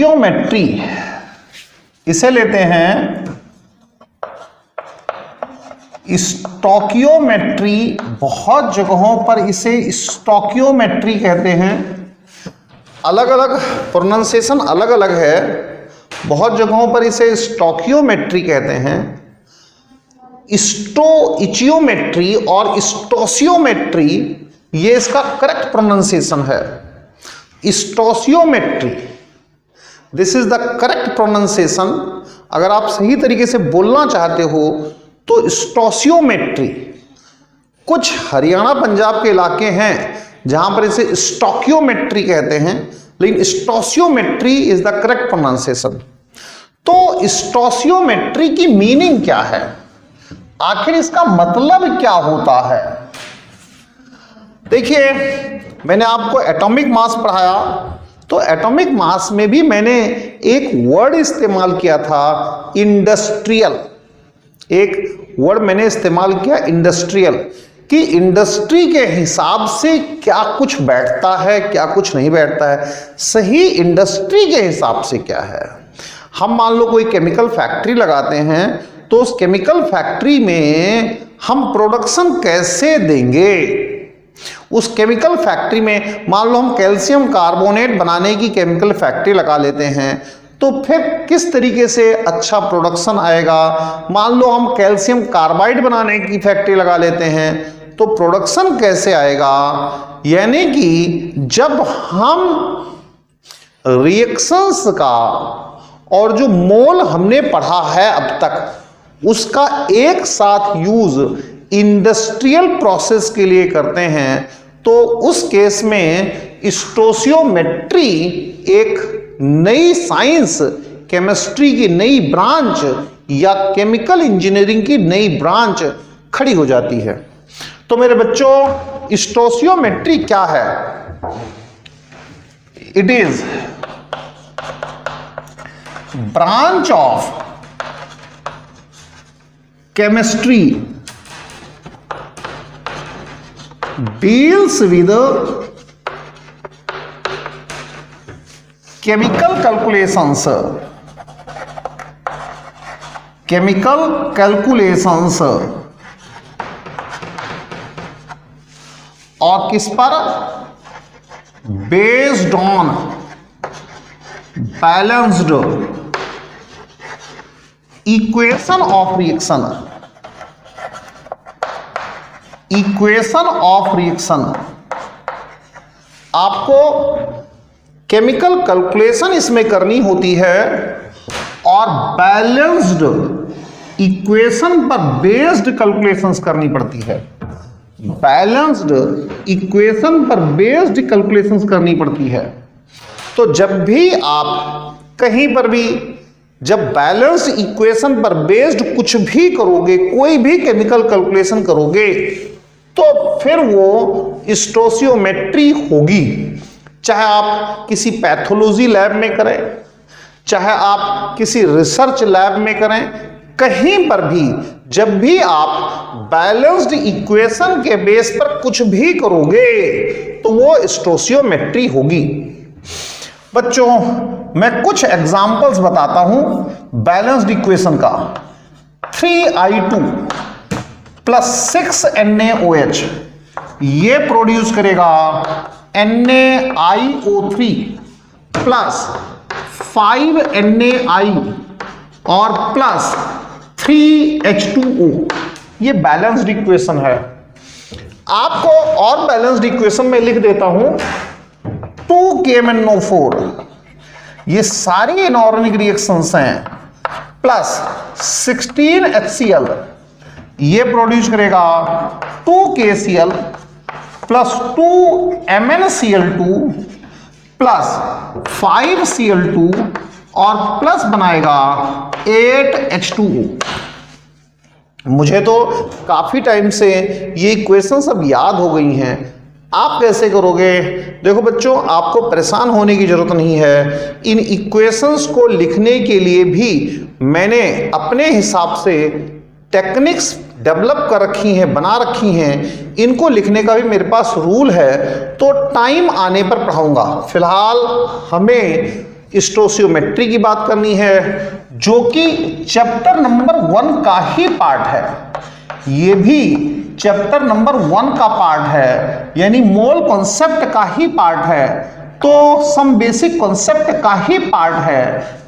Stoichiometry, इसे लेते हैं स्टोकियोमेट्री। बहुत जगहों पर इसे स्टोकियोमेट्री कहते हैं, अलग अलग प्रोनाउंसिएशन अलग अलग है। बहुत जगहों पर इसे स्टोकियोमेट्री कहते हैं। स्टोइचियोमेट्री और स्टोसियोमेट्री ये इसका करेक्ट प्रोनाउंसिएशन है। Stoichiometry, this is the correct pronunciation. अगर आप सही तरीके से बोलना चाहते हो तो स्टोसियोमेट्री। कुछ हरियाणा पंजाब के इलाके हैं जहां पर इसे स्टोकियोमेट्री कहते हैं, लेकिन स्टोसियोमेट्री इज द करेक्ट प्रोनाउंसिएशन। तो स्टोसियोमेट्री की मीनिंग क्या है, आखिर इसका मतलब क्या होता है? देखिए, मैंने आपको एटॉमिक मास पढ़ाया, तो एटॉमिक मास में भी मैंने एक वर्ड इस्तेमाल किया था, इंडस्ट्रियल। एक वर्ड मैंने इस्तेमाल किया इंडस्ट्रियल, कि इंडस्ट्री के हिसाब से क्या कुछ बैठता है, क्या कुछ नहीं बैठता है। सही इंडस्ट्री के हिसाब से क्या है। हम मान लो कोई केमिकल फैक्ट्री लगाते हैं, तो उस केमिकल फैक्ट्री में हम प्रोडक्शन कैसे देंगे। उस केमिकल फैक्ट्री में मान लो हम कैल्शियम कार्बोनेट बनाने की केमिकल फैक्ट्री लगा लेते हैं, तो फिर किस तरीके से अच्छा प्रोडक्शन आएगा। मान लो हम कैल्शियम कार्बाइड बनाने की फैक्ट्री लगा लेते हैं, तो प्रोडक्शन कैसे आएगा। यानी कि जब हम रिएक्शंस का और जो मोल हमने पढ़ा है अब तक, उसका एक साथ यूज इंडस्ट्रियल प्रोसेस के लिए करते हैं, तो उस केस में स्टोसियोमेट्री एक नई साइंस, केमिस्ट्री की नई ब्रांच या केमिकल इंजीनियरिंग की नई ब्रांच खड़ी हो जाती है। तो मेरे बच्चों, स्टोसियोमेट्री क्या है? It is branch of chemistry deals with chemical calculations, और किस पर? Based on balanced equation of reaction, आपको केमिकल कैलकुलेशन इसमें करनी होती है और बैलेंस्ड इक्वेशन पर बेस्ड कैलकुलेशंस करनी पड़ती है। बैलेंस्ड इक्वेशन पर बेस्ड कैलकुलेशंस करनी पड़ती है। तो जब भी आप कहीं पर भी जब बैलेंस्ड इक्वेशन पर बेस्ड कुछ भी करोगे, कोई भी केमिकल कैलकुलेशन करोगे, तो फिर वो स्टोसियोमेट्री होगी। चाहे आप किसी पैथोलॉजी लैब में करें, चाहे आप किसी रिसर्च लैब में करें, कहीं पर भी जब भी आप बैलेंस्ड इक्वेशन के बेस पर कुछ भी करोगे, तो वो स्टोसियोमेट्री होगी। बच्चों, मैं कुछ एग्जांपल्स बताता हूं बैलेंस्ड इक्वेशन का। 3I2 प्लस 6NaOH ये प्रोड्यूस करेगा NaIO3 प्लस 5NaI और प्लस 3H2O। ये बैलेंस्ड इक्वेशन है। आपको और बैलेंस्ड इक्वेशन में लिख देता हूं 2KMnO4, ये सारी इनऑर्गेनिक रिएक्शंस हैं, प्लस 16HCl ये प्रोड्यूस करेगा 2KCl plus 2MnCl2 plus 5Cl2 और प्लस बनाएगा 8H2O। मुझे तो काफी टाइम से ये इक्वेशंस अब याद हो गई हैं। आप कैसे करोगे? देखो बच्चों, आपको परेशान होने की जरूरत नहीं है। इन इक्वेशंस को लिखने के लिए भी मैंने अपने हिसाब से टेक्निक्स डेवलप कर रखी हैं, बना रखी हैं। इनको लिखने का भी मेरे पास रूल है, तो टाइम आने पर पढ़ाऊंगा। फिलहाल हमें स्टोशियोमेट्री की बात करनी है, जो कि चैप्टर नंबर 1 का ही पार्ट है। ये भी चैप्टर नंबर 1 का पार्ट है, यानी मोल कॉन्सेप्ट का ही पार्ट है, तो सम बेसिक कॉन्सेप्ट का ही पार्ट है।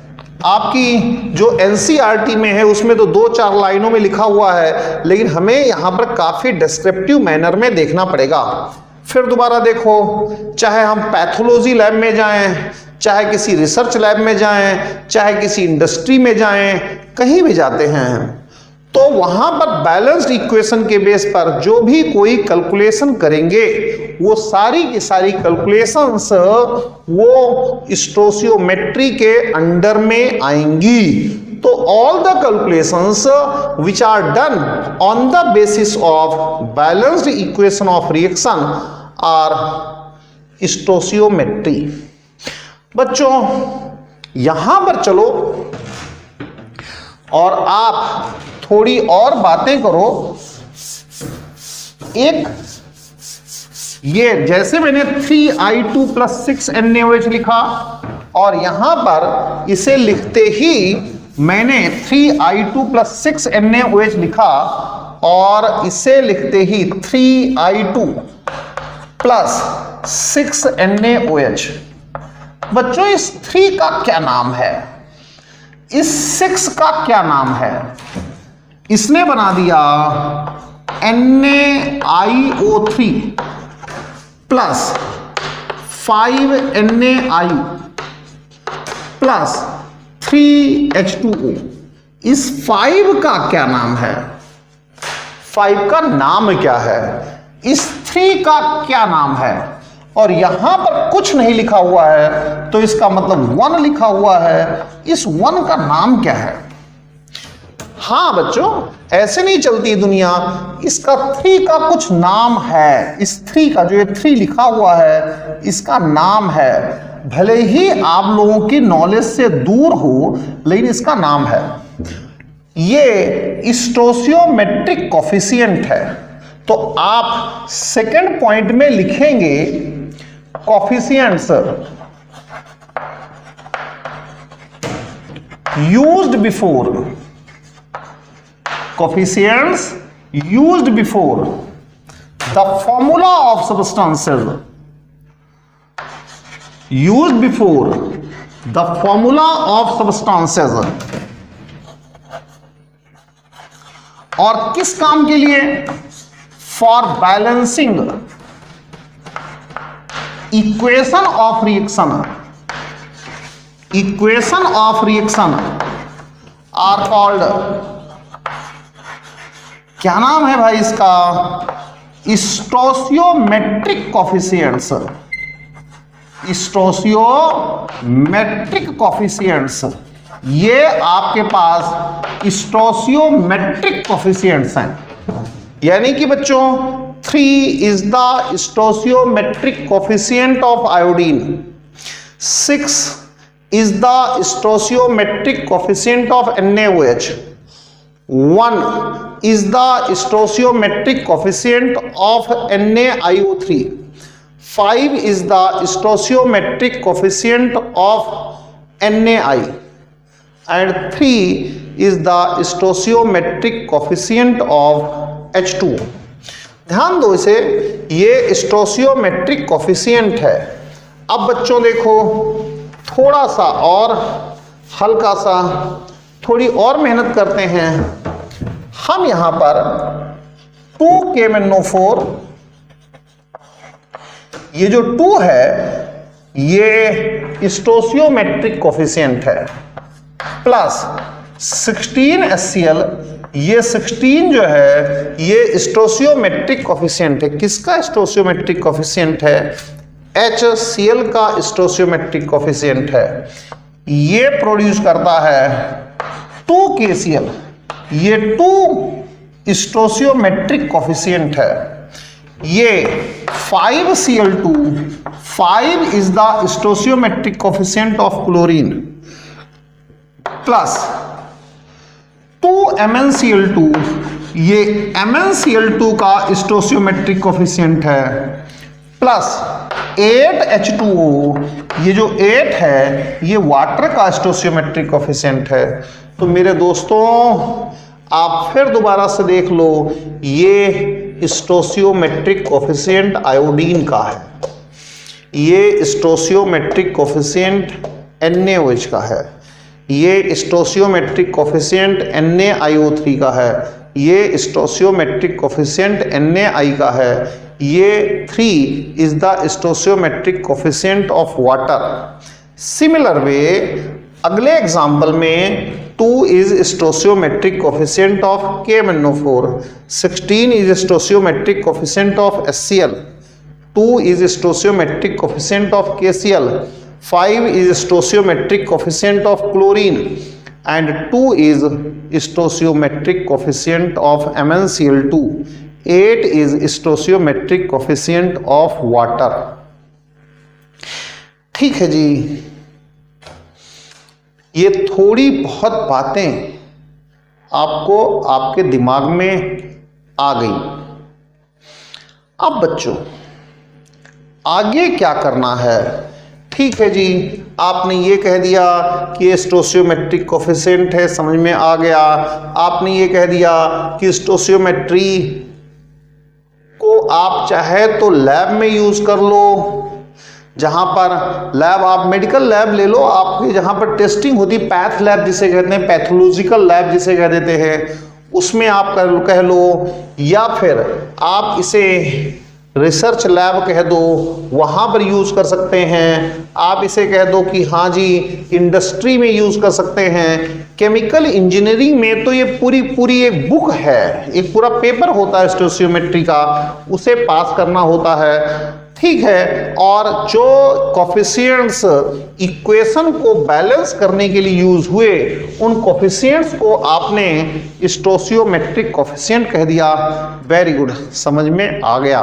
आपकी जो एनसीईआरटी में है उसमें तो 2-4 लाइनों में लिखा हुआ है, लेकिन हमें यहां पर काफी डिस्क्रिप्टिव मैनर में देखना पड़ेगा। फिर दोबारा देखो, चाहे हम पैथोलॉजी लैब में जाएं, चाहे किसी रिसर्च लैब में जाएं, चाहे किसी इंडस्ट्री में जाएं, कहीं भी जाते हैं तो वहां पर बैलेंस्ड इक्वेशन के बेस पर जो भी कोई कैलकुलेशन करेंगे वो सारी की सारी कैलकुलेशंस वो स्टोशियोमेट्री के अंडर में आएंगी। तो all the calculations which are done on the basis of balanced equation of reaction are stoichiometry. बच्चों यहां पर चलो और आप थोड़ी और बातें करो। एक ये जैसे मैंने 3I2 + 6NaOH लिखा और यहां पर इसे लिखते ही मैंने 3I2 + 6NaOH लिखा और इसे लिखते ही 3I2 + 6NaOH। बच्चों इस 3 का क्या नाम है, इस 6 का क्या नाम है? इसने बना दिया NaIO3 + 5NaI + 3H2O। इस 5 का क्या नाम है? 5 का नाम क्या है? इस 3 का क्या नाम है? और यहां पर कुछ नहीं लिखा हुआ है तो इसका मतलब 1 लिखा हुआ है। इस 1 का नाम क्या है? हाँ बच्चों, ऐसे नहीं चलती दुनिया। इसका 3 का कुछ नाम है। इस 3 का जो ये 3 लिखा हुआ है इसका नाम है। भले ही आप लोगों की नॉलेज से दूर हो, लेकिन इसका नाम है। ये स्टोशियोमेट्रिक कॉफिशिएंट है। तो आप सेकंड पॉइंट में लिखेंगे coefficients used before, coefficients used before the formula of substances, used before the formula of substances। और किस काम के लिए? For balancing equation of reaction. Equation of reaction are called, क्या नाम है भाई इसका? Stoichiometric coefficients. स्टोशियोमेट्रिक कॉफिशिएंट्स, ये आपके पास स्टोशियोमेट्रिक कॉफिशिएंट्स हैं। यानी कि बच्चों 3 is the stoichiometric coefficient of iodine, 6 is the stoichiometric coefficient of NaOH, 1 is the stoichiometric coefficient of NaIO3, 5 is the stoichiometric coefficient of NaI, and 3 is the stoichiometric coefficient of H2O। ध्यान दो इसे, ये stoichiometric coefficient है। अब बच्चों देखो, थोड़ा सा और हल्का सा, थोड़ी और मेहनत करते हैं। हम यहां पर 2KMnO4, ये जो 2 है ये स्टोशियोमेट्रिक कॉफिशिएंट है, प्लस 16HCl, ये 16 जो है ये स्टोशियोमेट्रिक कॉफिशिएंट है। किसका स्टोशियोमेट्रिक कॉफिशिएंट है? HCl का स्टोशियोमेट्रिक कॉफिशिएंट है। ये प्रोड्यूस करता है 2KCl, ये 2 स्टोशियोमेट्रिक कॉफिशिएंट है। ये 5Cl2, 5 is the stoichiometric coefficient of chlorine, plus 2MnCl2, ये MnCl2 का स्टोशियोमेट्रिक कॉफिशिएंट है, प्लस 8H2O, ये जो 8 है ये वाटर का स्टोसियोमेट्रिक कोफिशिएंट है। तो मेरे दोस्तों आप फिर दोबारा से देख लो, ये स्टोसियोमेट्रिक कोफिशिएंट आयोडीन का है, ये स्टोसियोमेट्रिक कोफिशिएंट NaOH का है, ये स्टोसियोमेट्रिक कोफिशिएंट NaIO3 का है, ये स्टोसियोमेट्रिक कोफिशिएंट Na का है, ये 3 is the stoichiometric coefficient of water. Similar way अगले एग्जांपल में 2 is stoichiometric coefficient of KMnO4, 16 is stoichiometric coefficient of HCl, 2 is stoichiometric coefficient of KCl, 5 is stoichiometric coefficient of chlorine, and 2 is stoichiometric coefficient of MnCl2, 8 is stoichiometric coefficient of water। ठीक है जी, ये थोड़ी बहुत बातें आपको आपके दिमाग में आ गई। अब बच्चों आगे क्या करना है? ठीक है जी, आपने ये कह दिया कि ये स्टोसियोमेट्रिक कोफिशिएंट है, समझ में आ गया। आपने ये कह दिया कि स्टोसियोमेट्री को आप चाहे तो लैब में यूज कर लो, जहां पर लैब आप मेडिकल लैब ले लो, आपके जहां पर टेस्टिंग होती, पैथ लैब जिसे कहते हैं, पैथोलॉजिकल लैब जिसे कह देते हैं, उसमें आप कह लो, या फिर आप इसे रिसर्च लैब कह दो, वहाँ पर यूज़ कर सकते हैं। आप इसे कह दो कि हाँ जी इंडस्ट्री में यूज़ कर सकते हैं। केमिकल इंजीनियरिंग में तो ये पूरी एक बुक है, एक पूरा पेपर होता है स्टोसियोमेट्री का, उसे पास करना होता है। ठीक है, और जो कोफिशिएंट्स इक्वेशन को बैलेंस करने के लिए यूज हुए, उन कोफिशिएंट्स को आपने स्टोसियोमेट्रिक कोफिशिएंट कह दिया। वेरी गुड, समझ में आ गया,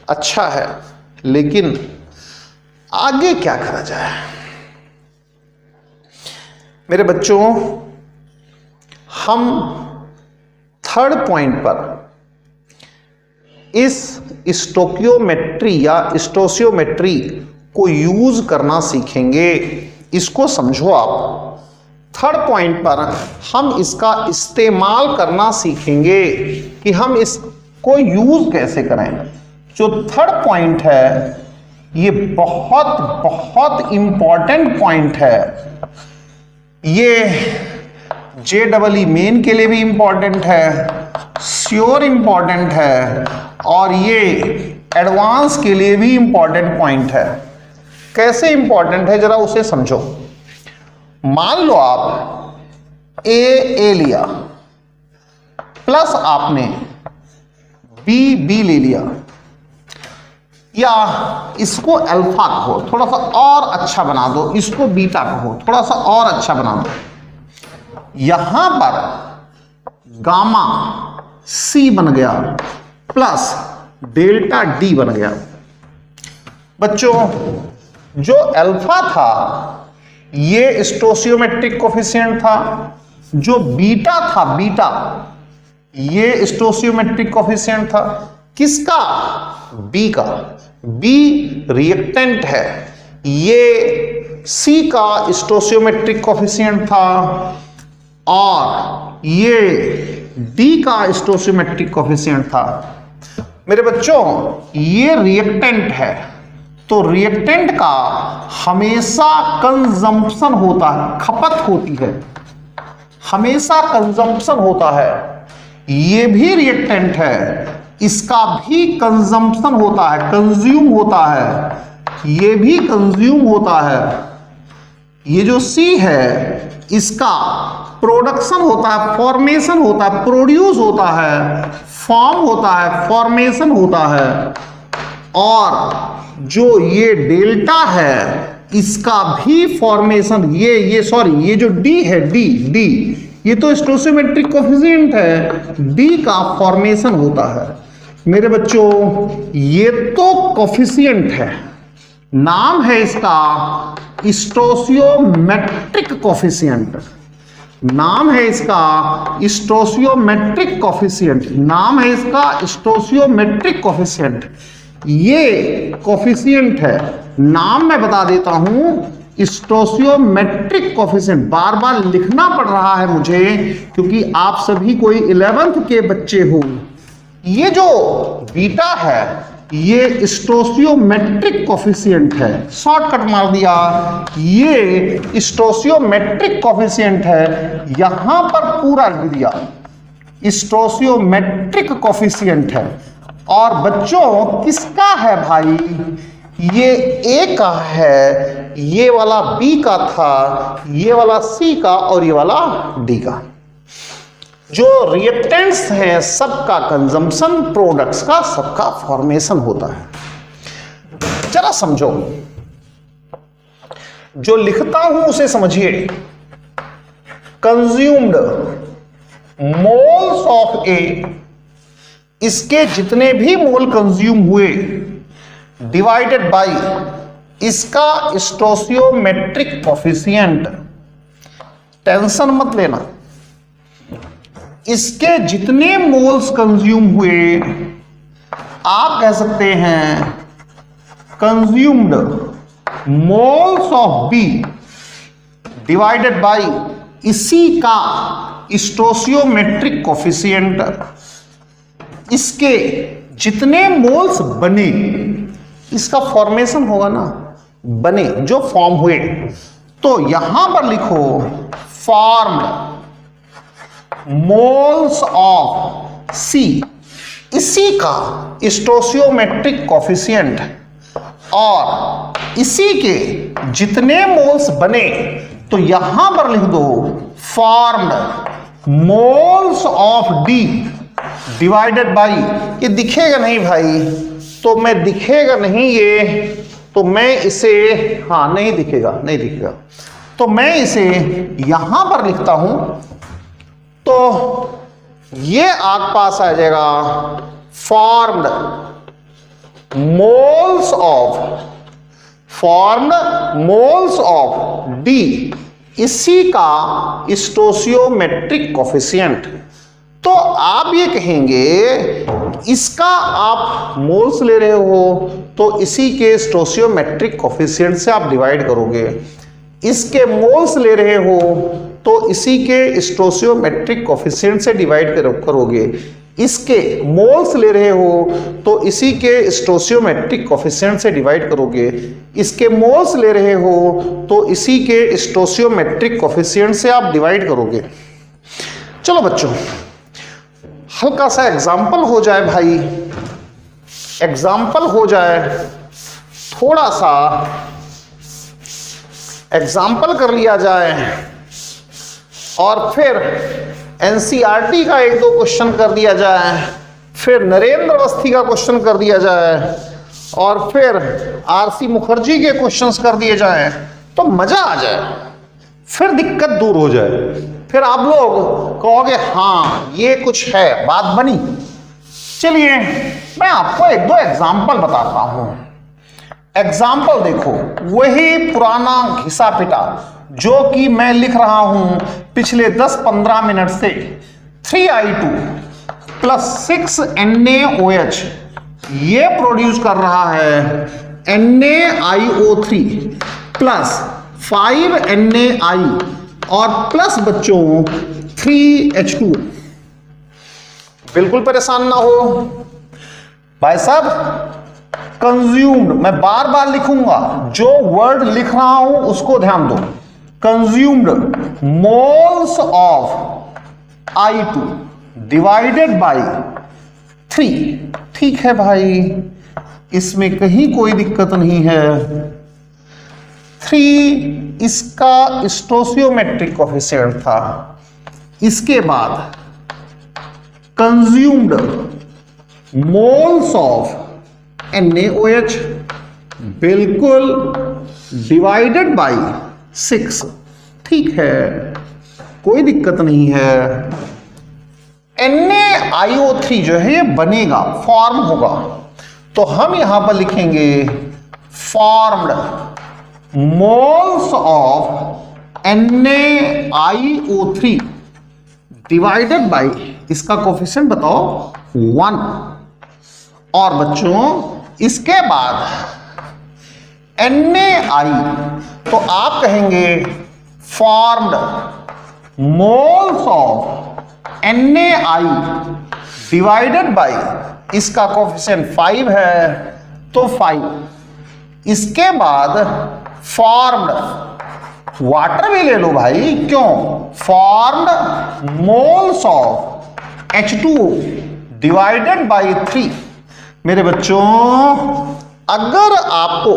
अच्छा है। लेकिन आगे क्या करा जाए मेरे बच्चों? हम थर्ड पॉइंट पर इस स्टोकियोमेट्री या स्टोसियोमेट्री को यूज करना सीखेंगे। इसको समझो आप। थर्ड पॉइंट पर हम इसका इस्तेमाल करना सीखेंगे कि हम इसको यूज कैसे करें। जो थर्ड पॉइंट है ये बहुत इंपॉर्टेंट पॉइंट है। ये JEE मेन के लिए भी इंपॉर्टेंट है, श्योर इंपॉर्टेंट है, और ये एडवांस के लिए भी इंपॉर्टेंट पॉइंट है। कैसे इंपॉर्टेंट है जरा उसे समझो। मान लो आप ए लिया प्लस आपने बी ले लिया, या इसको अल्फा कहो, थोड़ा सा और अच्छा बना दो, इसको बीटा कहो, थोड़ा सा और अच्छा बना दो। यहां पर गामा C बन गया प्लस डेल्टा D बन गया। बच्चों जो अल्फा था ये स्टोसियोमेट्रिक कोफिशिएंट था, जो बीटा था बीटा ये स्टोसियोमेट्रिक कोफिशिएंट था। किसका? बी का। बी रिएक्टेंट है, ये सी का स्टोसियोमेट्रिक कोफिशिएंट था, और ये डी का स्टोसियोमेट्रिक कोफिशिएंट था। मेरे बच्चों ये रिएक्टेंट है, तो रिएक्टेंट का हमेशा कंजम्पशन होता है, खपत होती है, हमेशा कंजम्पशन होता है। ये भी रिएक्टेंट है, इसका भी कंजम्पशन होता है, कंज्यूम होता है, ये भी कंज्यूम होता है। ये जो सी है इसका प्रोडक्शन होता है, फॉर्मेशन होता है, प्रोड्यूस होता है, फॉर्म होता है, फॉर्मेशन होता है। और जो ये डेल्टा है इसका भी फॉर्मेशन, ये जो डी है, डी ये तो स्टोसियोमेट्रिक कोफिशिएंट है, डी का फॉर्मेशन होता है। मेरे बच्चों ये तो कोफिशिएंट है, नाम है इसका स्टोसियोमेट्रिक कोफिशिएंट, नाम है इसका स्टोसियोमेट्रिक कोफिशिएंट, नाम है इसका स्टोसियोमेट्रिक कोफिशिएंट। ये कोफिशिएंट है, नाम मैं बता देता हूं स्टोशियोमेट्रिक कोफिशिएंट। बार बार लिखना पड़ रहा है मुझे क्योंकि आप सभी कोई 11th के बच्चे हो। ये जो बीटा है ये स्टोशियोमेट्रिक कोफिशिएंट है, शॉर्टकट मार दिया, ये स्टोशियोमेट्रिक कोफिशिएंट है, यहां पर पूरा लिख दिया स्टोशियोमेट्रिक कोफिशिएंट है। और बच्चों किसका है भाई, ये ए का है, ये वाला बी का था, ये वाला सी का और ये वाला डी का। जो रिएक्टेंट्स हैं सबका कंजम्पशन, प्रोडक्ट्स का सबका फॉर्मेशन होता है। जरा समझो, जो लिखता हूं उसे समझिए। कंज्यूम्ड मोल्स ऑफ ए, इसके जितने भी मोल कंज्यूम हुए डिवाइडेड बाय इसका स्टोशियोमेट्रिक कोफिशिएंट। टेंशन मत लेना, इसके जितने मोल्स कंज्यूम हुए आप कह सकते हैं consumed moles of B divided by इसी का स्टोशियोमेट्रिक कोफिशिएंट। इसके जितने मोल्स बने, इसका फॉर्मेशन होगा ना, बने जो फॉर्म हुए, तो यहां पर लिखो फॉर्म्ड मोल्स ऑफ सी, इसी का स्टोशियोमेट्रिक कोफिशिएंट, और इसी के जितने मोल्स बने तो यहां पर लिख दो formed moles of D divided by, ये दिखेगा नहीं भाई, तो मैं दिखेगा नहीं ये, तो मैं इसे, हाँ नहीं दिखेगा, नहीं दिखेगा, तो मैं इसे यहां पर लिखता हूं, तो ये आग पास आ जाएगा फॉर्म्ड मोल्स ऑफ डी, इसी का स्टोशियोमेट्रिक कोफिशिएंट। तो आप ये कहेंगे इसका आप मोल्स ले रहे हो तो इसी के स्टोशियोमेट्रिक कोफिशिएंट से आप डिवाइड करोगे, इसके मोल्स ले रहे हो तो इसी के स्टोशियोमेट्रिक कोफिशिएंट से डिवाइड करोगे, इसके मोल्स ले रहे हो तो इसी के स्टोशियोमेट्रिक कोफिशिएंट से डिवाइड करोगे, इसके मोल्स ले रहे हो तो इसी के स्टोशियोमेट्रिक कोफिशिएंट से आप डिवाइड करोगे। चलो बच्चों, हल्का सा एग्जाम्पल हो जाए भाई, एग्जाम्पल हो जाए, थोड़ा सा एग्जाम्पल कर लिया जाए और फिर एनसीईआरटी का एक दो क्वेश्चन कर दिया जाए, फिर नरेंद्र अवस्थी का क्वेश्चन कर दिया जाए और फिर आरसी मुखर्जी के क्वेश्चंस कर दिए जाए, तो मजा आ जाए, फिर दिक्कत दूर हो जाए, फिर आप लोग कहोगे हाँ ये कुछ है, बात बनी। चलिए मैं आपको एक दो एग्जाम्पल बताता हूं। एग्जाम्पल देखो, वही पुराना घिसा पिटा जो कि मैं लिख रहा हूं पिछले 10-15 मिनट से, 3I2 प्लस 6NaOH ये प्रोड्यूस कर रहा है NaIO3 प्लस 5NaI और प्लस बच्चों 3H2। बिल्कुल परेशान ना हो भाई साहब, कंज्यूम्ड मैं बार बार लिखूंगा, जो वर्ड लिख रहा हूं उसको ध्यान दो। Consumed moles of I2 divided by 3, ठीक है भाई, इसमें कहीं कोई दिक्कत नहीं है। 3 इसका स्टोशियोमेट्रिक कोफिशिएंट था। इसके बाद कंज्यूम्ड मोल्स ऑफ NaOH बिल्कुल डिवाइडेड बाय 6, ठीक है, कोई दिक्कत नहीं है। NaIO3 जो है ये बनेगा, फॉर्म होगा, तो हम यहां पर लिखेंगे formed moles of NaIO3 divided by इसका कोफिशिएंट बताओ 1। और बच्चों इसके बाद NaI, तो आप कहेंगे formed moles of NaI divided by, इसका कोफिशिएंट 5 है तो 5, इसके बाद फॉर्म्ड, वाटर भी ले लो भाई, क्यों, formed moles of H2O divided by 3। मेरे बच्चों, अगर आपको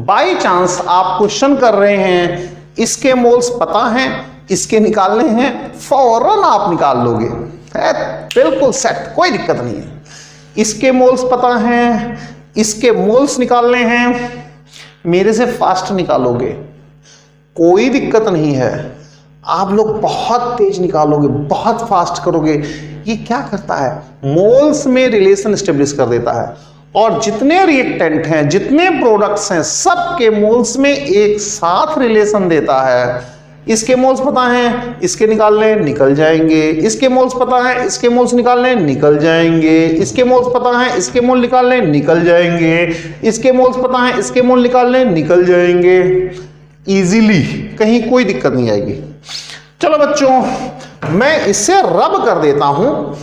बाई चांस आप क्वेश्चन कर रहे हैं, इसके मोल्स पता हैं, इसके निकालने हैं, फौरन आप निकाल लोगे, है बिल्कुल सेट, कोई दिक्कत नहीं है। इसके मोल्स पता हैं, इसके मोल्स निकालने हैं, मेरे से फास्ट निकालोगे, कोई दिक्कत नहीं है। आप लोग बहुत तेज निकालोगे, बहुत फास्ट करोगे। ये क्या करता है, मोल्स में रिलेशन स्टेब्लिश कर देता है, और जितने रिएक्टेंट हैं, जितने प्रोडक्ट्स हैं, सबके मोल्स में एक साथ रिलेशन देता है। इसके मोल्स पता हैं, इसके निकालने निकल जाएंगे, इसके मोल्स पता है, इसके मोल्स निकालने निकल जाएंगे, इसके मोल्स पता है, इसके मोल निकालने निकल जाएंगे, इसके मोल्स पता है, इसके मोल निकालने निकल जाएंगे इजीली, कहीं कोई दिक्कत नहीं आएगी। चलो बच्चों, मैं इसे रब कर देता हूं,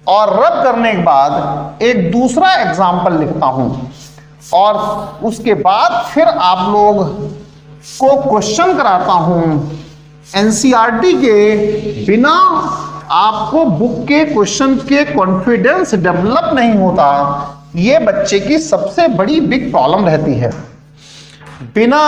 और रब करने के बाद एक दूसरा एग्जाम्पल लिखता हूं, और उसके बाद फिर आप लोग को क्वेश्चन कराता हूं। एनसीईआरटी के बिना आपको बुक के क्वेश्चन के कॉन्फिडेंस डेवलप नहीं होता, ये बच्चे की सबसे बड़ी बिग प्रॉब्लम रहती है। बिना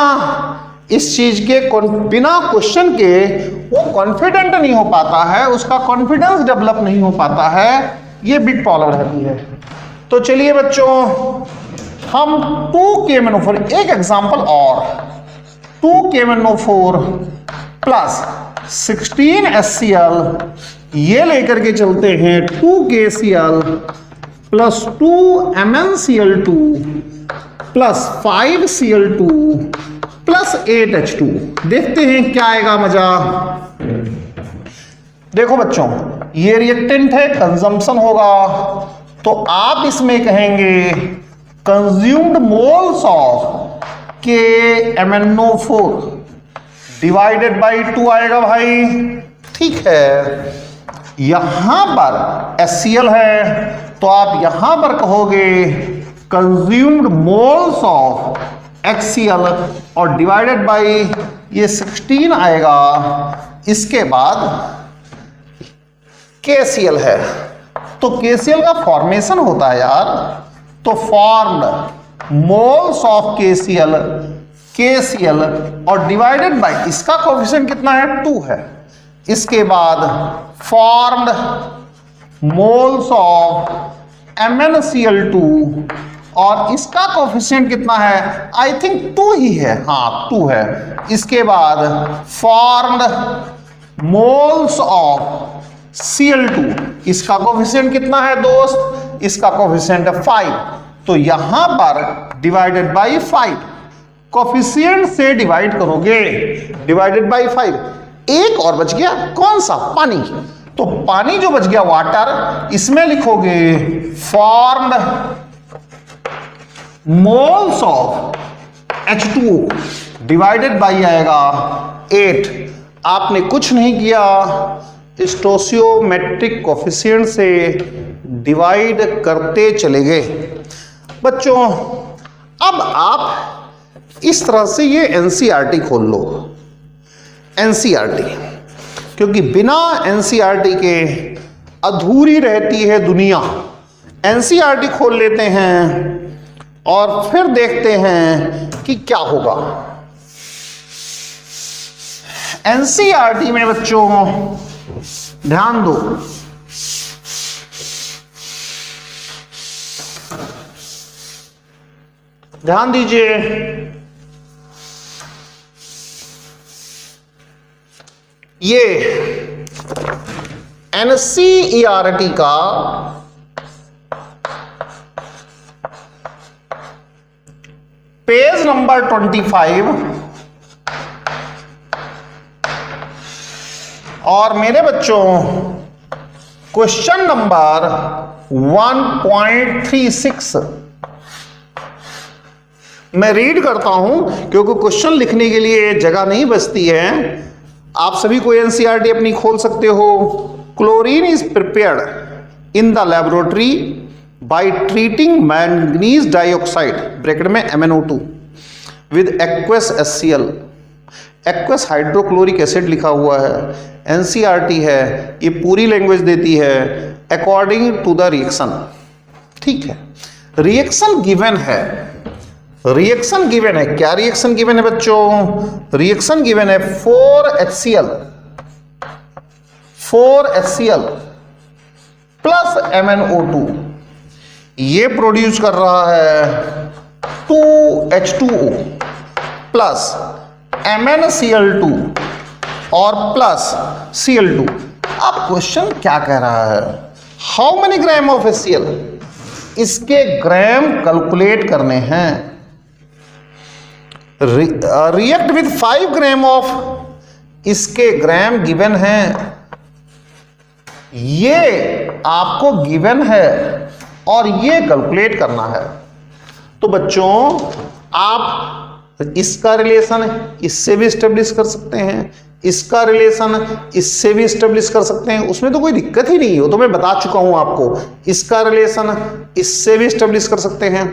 इस चीज के, बिना क्वेश्चन के वो कॉन्फिडेंट नहीं हो पाता है, उसका कॉन्फिडेंस डेवलप नहीं हो पाता है, ये बिग प्रॉब्लम रहती है। तो चलिए बच्चों, हम 2K-4 एक एग्जांपल और, 2K-4 प्लस 16HCl ये लेकर के चलते हैं, 2KCl plus 2MnCl2 plus 5Cl2 plus 8H2। देखते हैं क्या आएगा मजा। देखो बच्चों, ये रिएक्टेंट है, कंजम्पशन होगा, तो आप इसमें कहेंगे consumed moles of KMnO4 divided by 2 आएगा भाई, ठीक है। यहां पर HCl है, तो आप यहां पर कहोगे कंज्यूम्ड मोल्स ऑफ HCl और डिवाइडेड बाई ये 16 आएगा, इसके बाद KCl है, तो KCl का फॉर्मेशन होता है यार, तो फॉर्म्ड मोल्स ऑफ KCl और डिवाइडेड बाय, इसका कोएफिशिएंट कितना है, 2 है। इसके बाद फॉर्म्ड मोल्स ऑफ MnCl2 और इसका कोएफिशिएंट कितना है, आई थिंक 2 ही है, हाँ 2 है। इसके बाद फॉर्म्ड मोल्स ऑफ Cl2, इसका कोएफिशिएंट कितना है दोस्त, इसका कोएफिशिएंट है 5, तो यहां पर डिवाइडेड बाई 5, कोएफिशिएंट से डिवाइड करोगे, डिवाइडेड बाई 5। एक और बच गया, कौन सा, पानी, तो पानी जो बच गया वाटर, इसमें लिखोगे formed moles of H2O divided by आएगा 8। आपने कुछ नहीं किया, स्टोशियोमेट्रिक कोफिशिएंट से डिवाइड करते चले गए। बच्चों, अब आप इस तरह से ये एनसीईआरटी खोल लो, एनसीईआरटी, क्योंकि बिना एनसीईआरटी के अधूरी रहती है दुनिया। एनसीईआरटी खोल लेते हैं और फिर देखते हैं कि क्या होगा। एनसीईआरटी में बच्चों ध्यान दो, ध्यान दीजिए, ये एनसीईआरटी का पेज नंबर 25 और मेरे बच्चों क्वेश्चन नंबर 1.36 मैं रीड करता हूं क्योंकि क्वेश्चन लिखने के लिए जगह नहीं बचती है। आप सभी को एनसीईआरटी अपनी खोल सकते हो। Chlorine is prepared in the laboratory by treating manganese dioxide bracket में MnO2 with aqueous HCl। Aqueous hydrochloric acid लिखा हुआ है, एनसीईआरटी है, ये पूरी लैंग्वेज देती है अकॉर्डिंग टू द रिएक्शन। ठीक है, रिएक्शन गिवन है, रिएक्शन गिवन है। क्या रिएक्शन गिवन है बच्चों? रिएक्शन गिवन है 4HCl प्लस MnO2, ये प्रोड्यूस कर रहा है 2H2O प्लस MnCl2 और प्लस Cl2। अब क्वेश्चन क्या कह रहा है? How many gram of HCl? इसके ग्राम कैलकुलेट करने हैं। रिएक्ट विद 5 ग्राम ऑफ, इसके ग्राम गिवन हैं, ये आपको गिवन है और ये कैलकुलेट करना है। तो बच्चों आप इसका रिलेशन इससे भी स्टेब्लिश कर सकते हैं, इसका रिलेशन इससे भी स्टेब्लिश कर सकते हैं, उसमें तो कोई दिक्कत ही नहीं हो। तो मैं बता चुका हूं आपको, इसका रिलेशन इससे भी स्टेब्लिश कर सकते हैं।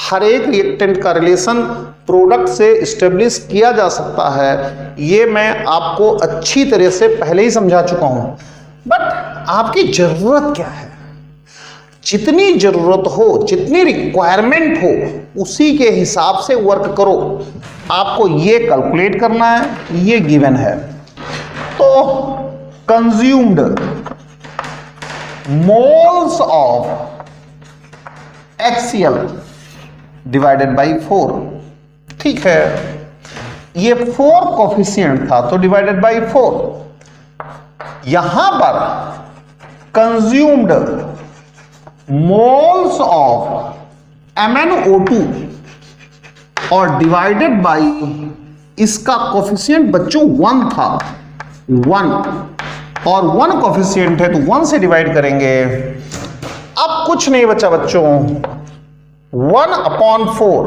हर एक रिएक्टेंट का रिलेशन प्रोडक्ट से स्टेब्लिश किया जा सकता है, ये मैं आपको अच्छी तरह से पहले ही समझा चुका हूं। बट आपकी जरूरत क्या है? जितनी जरूरत हो, जितनी रिक्वायरमेंट हो, उसी के हिसाब से वर्क करो। आपको ये कैलकुलेट करना है, ये गिवन है। तो consumed moles of HCl divided by 4। ठीक है, ये 4 कोफिशिएंट था तो डिवाइडेड बाई 4। यहां पर कंज्यूम्ड मोल्स ऑफ MnO2 और डिवाइडेड बाई इसका कोफिशिएंट बच्चों 1 था, 1 और 1 कोफिशिएंट है तो 1 से डिवाइड करेंगे। अब कुछ नहीं बचा बच्चों, 1/4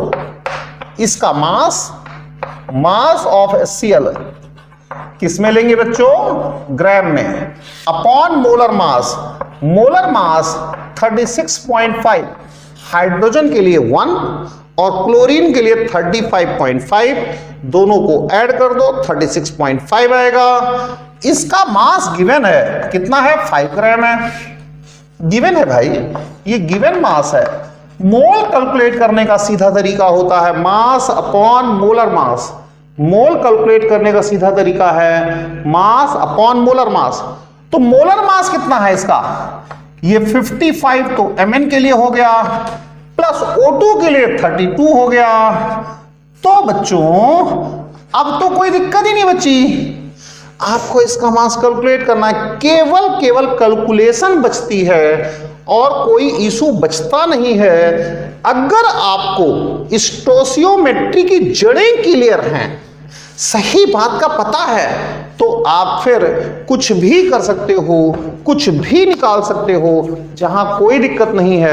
इसका मास ऑफ HCl किस में लेंगे बच्चों? ग्राम में, upon molar mass. Molar mass 36.5, hydrogen के लिए 1 और क्लोरीन के लिए 35.5, दोनों को ऐड कर दो 36.5 आएगा। इसका मास गिवन है, कितना है? 5 ग्राम है, गिवन है भाई, ये गिवन मास है। मोल कैलकुलेट करने का सीधा तरीका होता है मास अपॉन मोलर मास। मोल कैलकुलेट करने का सीधा तरीका है मास अपॉन मोलर मास। तो मोलर मास कितना है इसका? ये 55 तो Mn के लिए हो गया, प्लस O2 के लिए 32 हो गया। तो बच्चों अब तो कोई दिक्कत ही नहीं बची, आपको इसका मास कैलकुलेट करना है। केवल कैलकुलेशन बचती है और कोई इशू बचता नहीं है। अगर आपको स्टोशियोमेट्री की जड़ें क्लियर हैं, सही बात का पता है, तो आप फिर कुछ भी कर सकते हो, कुछ भी निकाल सकते हो, जहां कोई दिक्कत नहीं है।